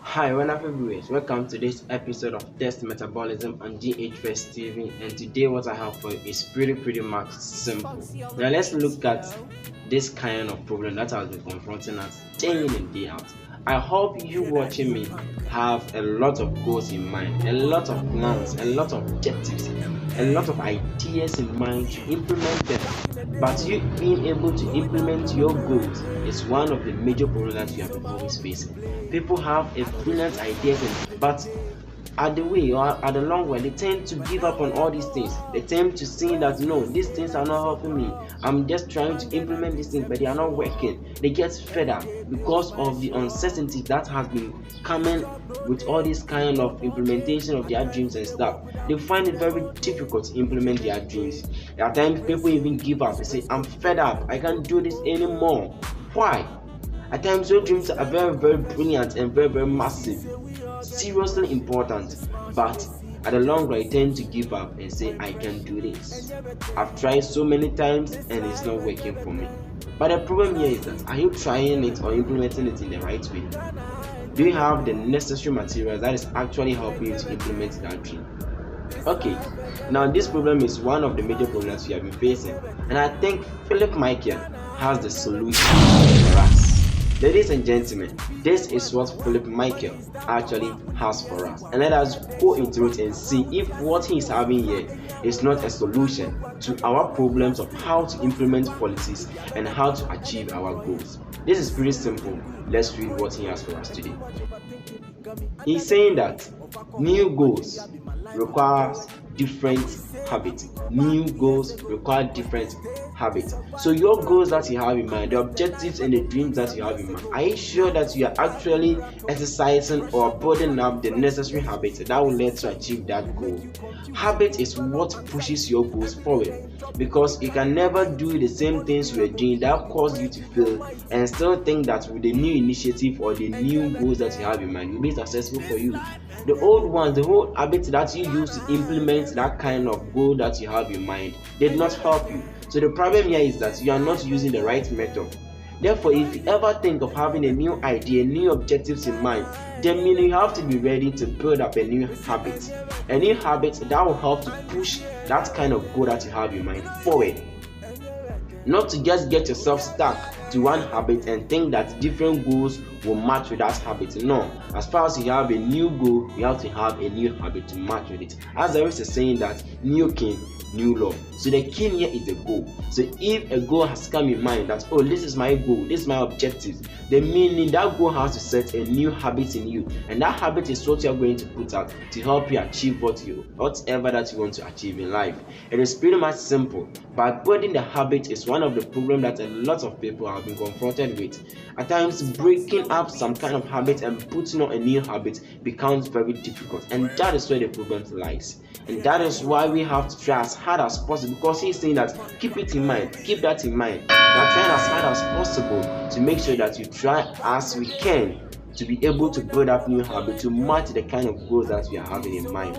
Hi, wonderful viewers. Welcome to this episode of Test Metabolism on GHS TV. And today, what I have for you is pretty much simple. Now, let's look at this kind of problem that has been confronting us day in and day out. I hope you watching me have a lot of goals in mind, a lot of plans, a lot of objectives, a lot of ideas in mind to implement them. But you being able to implement your goals is one of the major problems that you have been always facing. People have a brilliant ideas, but at the way or at the long run, they tend to give up on all these things. They tend to see that no, these things are not helping me. I'm just trying to implement these things, but they are not working. They get fed up because of the uncertainty that has been coming with all this kind of implementation of their dreams and stuff. They find it very difficult to implement their dreams. At times, people even give up. They say, "I'm fed up. I can't do this anymore." Why? At times, your dreams are very brilliant and very massive, seriously important, but at the long run, I tend to give up and say, "I can't do this. I've tried so many times and it's not working for me." But the problem here is that, are you trying it or implementing it in the right way? Do you have the necessary materials that is actually helping you to implement that dream? Okay, now this problem is one of the major problems we have been facing, and I think Philip Michael has the solution for us. Ladies and gentlemen, this is what Philip Michael actually has for us, and let us go into it and see if what he is having here is not a solution to our problems of how to implement policies and how to achieve our goals. This is pretty simple. Let's read what he has for us today. He's saying that new goals requires different habits. New goals require different habits. So your goals that you have in mind, the objectives and the dreams that you have in mind, are you sure that you are actually exercising or building up the necessary habits that will let you achieve that goal? Habit is what pushes your goals forward, because you can never do the same things you are doing that cause you to fail and still think that with the new initiative or the new goals that you have in mind will be successful for you. The old ones, the whole habits that you use to implement that kind of goal that you have in mind did not help you. So the problem here is that you are not using the right method. Therefore, if you ever think of having a new idea, new objectives in mind, then you have to be ready to build up a new habit that will help to push that kind of goal that you have in mind forward. Not to just get yourself stuck to one habit and think that different goals will match with that habit. No, as far as you have a new goal, you have to have a new habit to match with it. As there is a saying that new king, new law. So the key here is the goal. So if a goal has come in mind that, oh, this is my goal, this is my objective, then meaning that goal has to set a new habit in you, and that habit is what you are going to put out to help you achieve whatever that you want to achieve in life. It is pretty much simple, but building the habit is one of the problems that a lot of people have been confronted with. At times, breaking up some kind of habit and putting on a new habit becomes very difficult, and that is where the problem lies. And that is why we have to try as hard as possible, because he's saying that keep it in mind, keep that in mind. We are trying as hard as possible to make sure that you try as we can to be able to build up new habits to match the kind of goals that we are having in mind.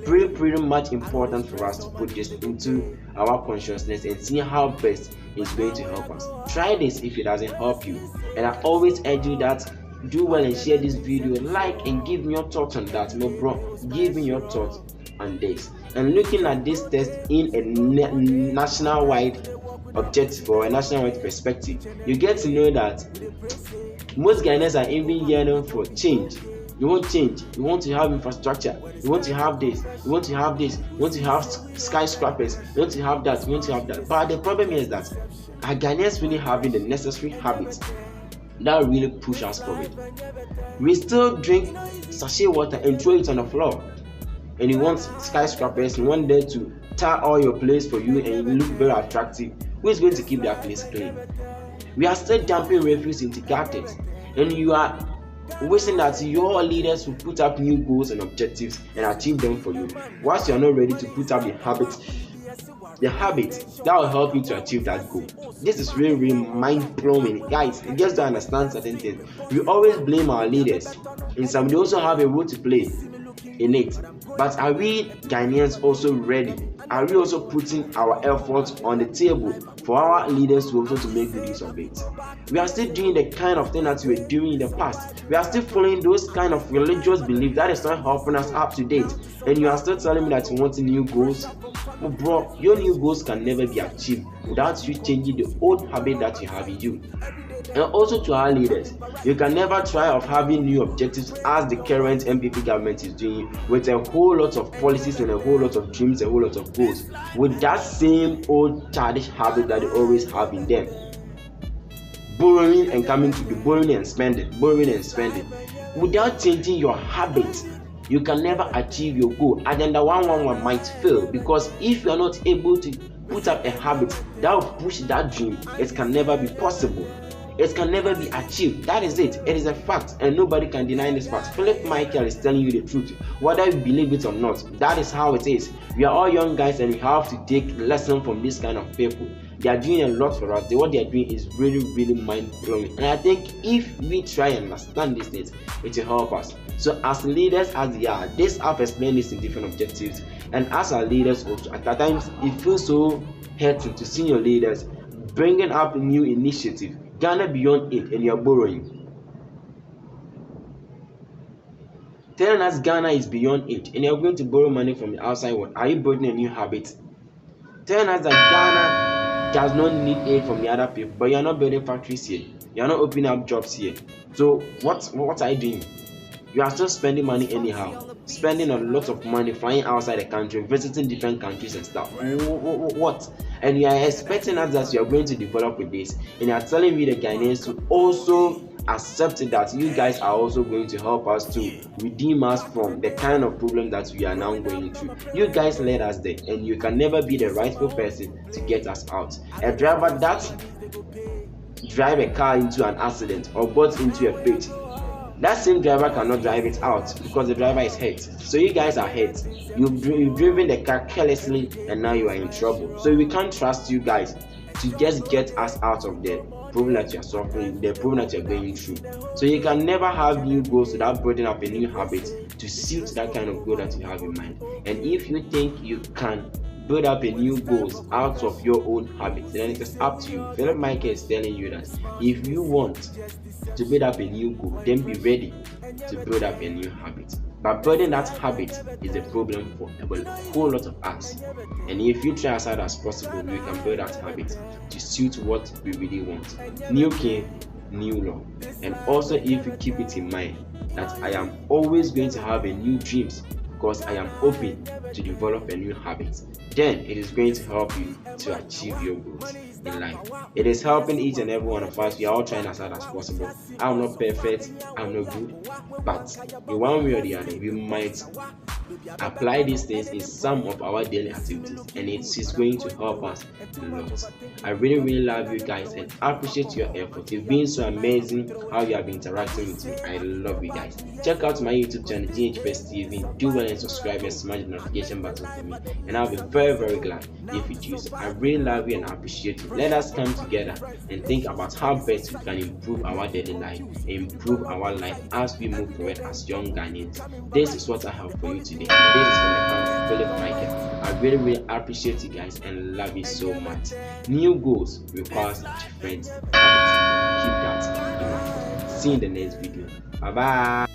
Pretty much important for us to put this into our consciousness and see how best is going to help us. Try this if it doesn't help you, and I always urge you that do well and share this video, like and give me your thoughts on that. No bro, give me your thoughts on this. And looking at this test in a national-wide objective or a national-wide perspective, you get to know that most Ghanaians are even yearning for change. You want change, you want to have infrastructure, you want to have this, you want to have this, you want to have skyscrapers, you want to have that, you want to have that. But the problem is that are Ghanaians really having the necessary habits that really push us forward? We still drink sachet water and throw it on the floor. And you want skyscrapers, you want them to tar all your place for you and you look very attractive. Who is going to keep that place clean? We are still dumping refuse into gutters, and you are wishing that your leaders will put up new goals and objectives and achieve them for you, whilst you are not ready to put up the habit that will help you to achieve that goal. This is really mind-blowing, guys. You just don't understand certain things. We always blame our leaders, and some they also have a role to play in it. But are we Ghanaians also ready Are we also putting our efforts on the table for our leaders to also to make good use of it? We are still doing the kind of thing that we were doing in the past. We are still following those kind of religious beliefs that is not helping us up to date. And you are still telling me that you want new goals? Oh, bro, your new goals can never be achieved without you changing the old habit that you have in you. And also to our leaders, you can never try of having new objectives as the current MPP government is doing, with a whole lot of policies and a whole lot of dreams, a whole lot of goals, with that same old childish habit that they always have in them. Borrowing and coming to be borrowing and spending, without changing your habits. You can never achieve your goal. Agenda 111 might fail, because if you are not able to put up a habit that will push that dream, it can never be possible. It can never be achieved. That is it. It is a fact, and nobody can deny this fact. Philip Michael is telling you the truth, whether you believe it or not. That is how it is. We are all young guys, and we have to take lesson from this kind of people. They are doing a lot for us. What they are doing is really, really mind-blowing. And I think if we try and understand these things, it will help us. So as leaders as they are, this have explained this in different objectives. And as our leaders also, at times it feels so hurting to see your leaders bringing up a new initiative, Ghana Beyond It, and you're borrowing. Telling us Ghana is beyond it, and you're going to borrow money from the outside world. Are you building a new habit? Telling us that Ghana does not need aid from the other people, but you're not building factories here. You're not opening up jobs here. So what are you doing? You are still spending money anyhow, spending a lot of money flying outside the country, visiting different countries and stuff. What? And you are expecting us that you are going to develop with this, and you are telling me the Ghanaians to also accept it, that you guys are also going to help us to redeem us from the kind of problem that we are now going through. You guys led us there, and you can never be the rightful person to get us out. A driver that drive a car into an accident or got into a pit, that same driver cannot drive it out because the driver is hurt. So you guys are hurt. You've driven the car carelessly, and now you are in trouble. So we can't trust you guys to just get us out of the problem that you are suffering, the problem that you are going through. So you can never have new goals without building up a new habit to suit that kind of goal that you have in mind. And if you think you can build up a new goals out of your own habits, then it is up to you. Philip Michael is telling you that if you want to build up a new goal, then be ready to build up a new habit. But building that habit is a problem for a whole lot of us. And if you try as hard as possible, we can build that habit to suit what we really want. New king, new law. And also, if you keep it in mind that I am always going to have a new dreams, because I am open to develop a new habit, then it is going to help you to achieve your goals in life. It is helping each and every one of us. We are all trying as hard as possible. I'm not perfect, I'm not good, but in one way or the other, we might apply these things in some of our daily activities, and it is going to help us a lot. I really, really love you guys, and I appreciate your effort. You've been so amazing how you have been interacting with me. I love you guys. Check out my YouTube channel, GH First TV. Do well and subscribe and smash the notification button for me, and I'll be very, very glad if you choose. I really love you and I appreciate you. Let us come together and think about how best we can improve our daily life, improve our life as we move forward as young Ghanaians. This is what I have for you today. This is from the account of Philip Michael. I really, really appreciate you guys and love you so much. New goals requires different habits. Keep that in mind. See you in the next video. Bye bye.